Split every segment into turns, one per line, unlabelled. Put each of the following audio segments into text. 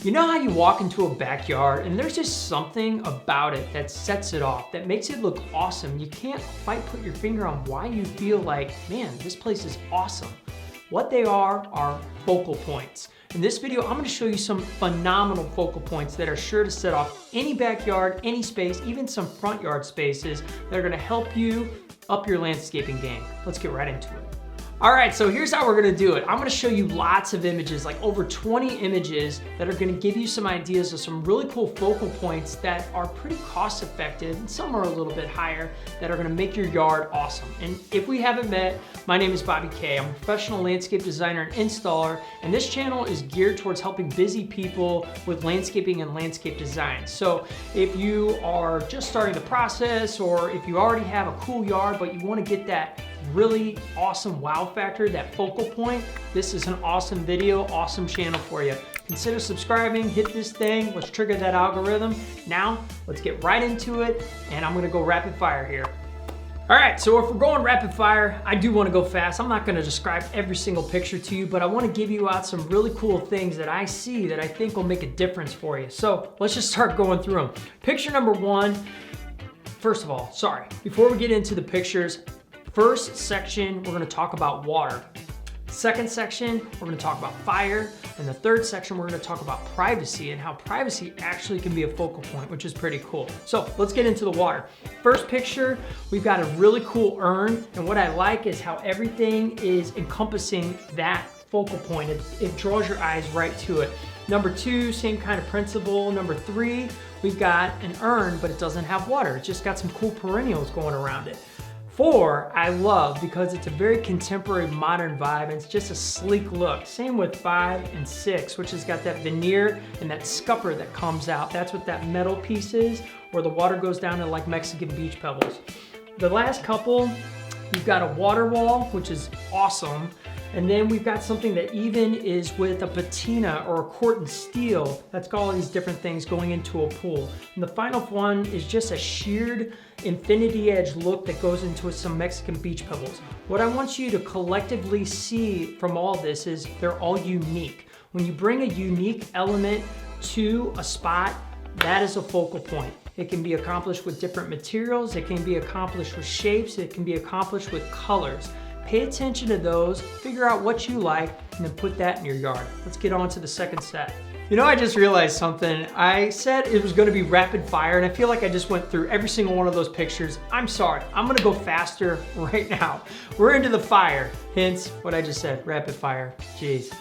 You know how you walk into a backyard and there's just something about it that sets it off, that makes it look awesome. You can't quite put your finger on why you feel like, man, this place is awesome. What they are focal points. In this video, I'm gonna show you some phenomenal focal points that are sure to set off any backyard, any space, even some front yard spaces that are gonna help you up your landscaping game. Let's get right into it. All right, so here's how we're gonna do it. I'm gonna show you lots of images, like over 20 images that are gonna give you some ideas of some really cool focal points that are pretty cost effective, and some are a little bit higher, that are gonna make your yard awesome. And if we haven't met, my name is Bobby K. I'm a professional landscape designer and installer, and this channel is geared towards helping busy people with landscaping and landscape design. So if you are just starting the process, or if you already have a cool yard, but you wanna get that really awesome wow factor, that focal point, this is an awesome video, awesome channel for you. Consider subscribing, hit this thing, let's trigger that algorithm. Now, let's get right into it, and I'm gonna go rapid fire here. All right, so if we're going rapid fire, I do wanna go fast. I'm not gonna describe every single picture to you, but I wanna give you out some really cool things that I see that I think will make a difference for you. So let's just start going through them. Picture number one, first of all, before we get into the pictures, first section, we're gonna talk about water. Second section, we're gonna talk about fire. And the third section, we're gonna talk about privacy and how privacy actually can be a focal point, which is pretty cool. So let's get into the water. First picture, we've got a really cool urn. And what I like is how everything is encompassing that focal point. It draws your eyes right to it. Number two, same kind of principle. Number three, we've got an urn, but it doesn't have water. It's just got some cool perennials going around it. Four, I love because it's a very contemporary modern vibe and it's just a sleek look. Same with 5 and 6, which has got that veneer and that scupper that comes out. That's what that metal piece is, where the water goes down to like Mexican beach pebbles. The last couple, you've got a water wall, which is awesome. And then we've got something that even is with a patina or a corten steel. That's got all these different things going into a pool. And the final one is just a sheared infinity edge look that goes into some Mexican beach pebbles. What I want you to collectively see from all this is they're all unique. When you bring a unique element to a spot, that is a focal point. It can be accomplished with different materials, it can be accomplished with shapes, it can be accomplished with colors. Pay attention to those, figure out what you like, and then put that in your yard. Let's get on to the second set. You know, I just realized something. I said it was gonna be rapid fire, and I feel like I just went through every single one of those pictures. I'm sorry, I'm gonna go faster right now. We're into the fire, hence what I just said, rapid fire, jeez.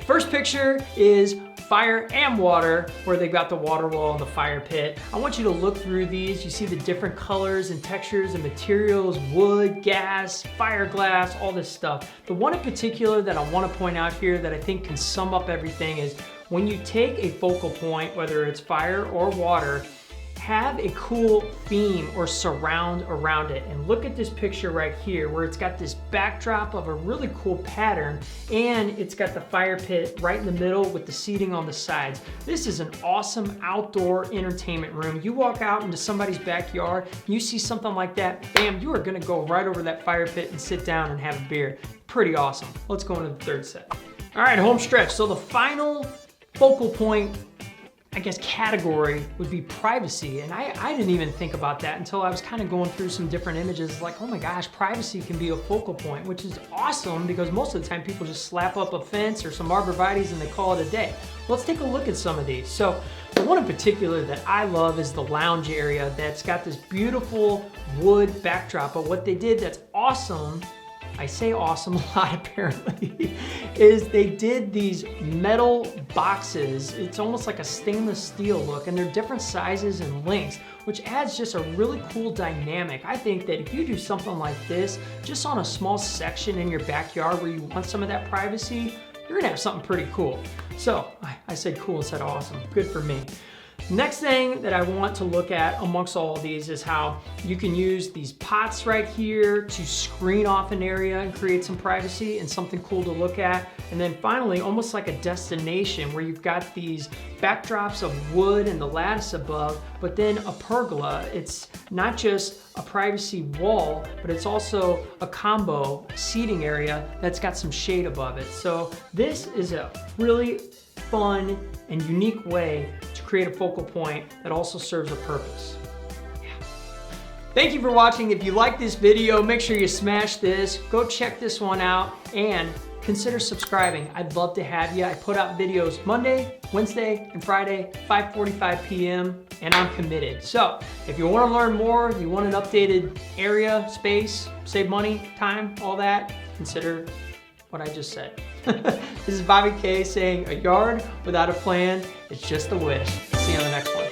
First picture is fire and water, where they've got the water wall and the fire pit. I want you to look through these. You see the different colors and textures and materials, wood, gas, fiberglass, all this stuff. The one in particular that I want to point out here that I think can sum up everything is when you take a focal point, whether it's fire or water, have a cool theme or surround around it. And look at this picture right here where it's got this backdrop of a really cool pattern, and it's got the fire pit right in the middle with the seating on the sides. This is an awesome outdoor entertainment room. You walk out into somebody's backyard, you see something like that, bam, you are gonna go right over that fire pit and sit down and have a beer. Pretty awesome. Let's go into the third set. All right, home stretch. So the final focal point, I guess, category would be privacy. And I didn't even think about that until I was kind of going through some different images, like, oh my gosh, privacy can be a focal point, which is awesome because most of the time people just slap up a fence or some arborvitaes and they call it a day. Let's take a look at some of these. So the one in particular that I love is the lounge area that's got this beautiful wood backdrop. But what they did that's awesome, I say awesome a lot apparently, is they did these metal boxes. It's almost like a stainless steel look, and they're different sizes and lengths, which adds just a really cool dynamic. I think that if you do something like this, just on a small section in your backyard where you want some of that privacy, you're gonna have something pretty cool. So I said cool instead of awesome, good for me. Next thing that I want to look at amongst all of these is how you can use these pots right here to screen off an area and create some privacy and something cool to look at. And then finally, almost like a destination where you've got these backdrops of wood and the lattice above, but then a pergola. It's not just a privacy wall, but it's also a combo seating area that's got some shade above it. So this is a really fun, and unique way to create a focal point that also serves a purpose. Thank you for watching. If you like this video, make sure you smash this. Go check this one out and consider subscribing. I'd love to have you. I put out videos Monday, Wednesday, and Friday, 5:45 p.m., and I'm committed. So if you want to learn more, you want an updated area, space, save money, time, all that, consider what I just said. This is Bobby K saying a yard without a plan, it's just a wish. See you on the next one.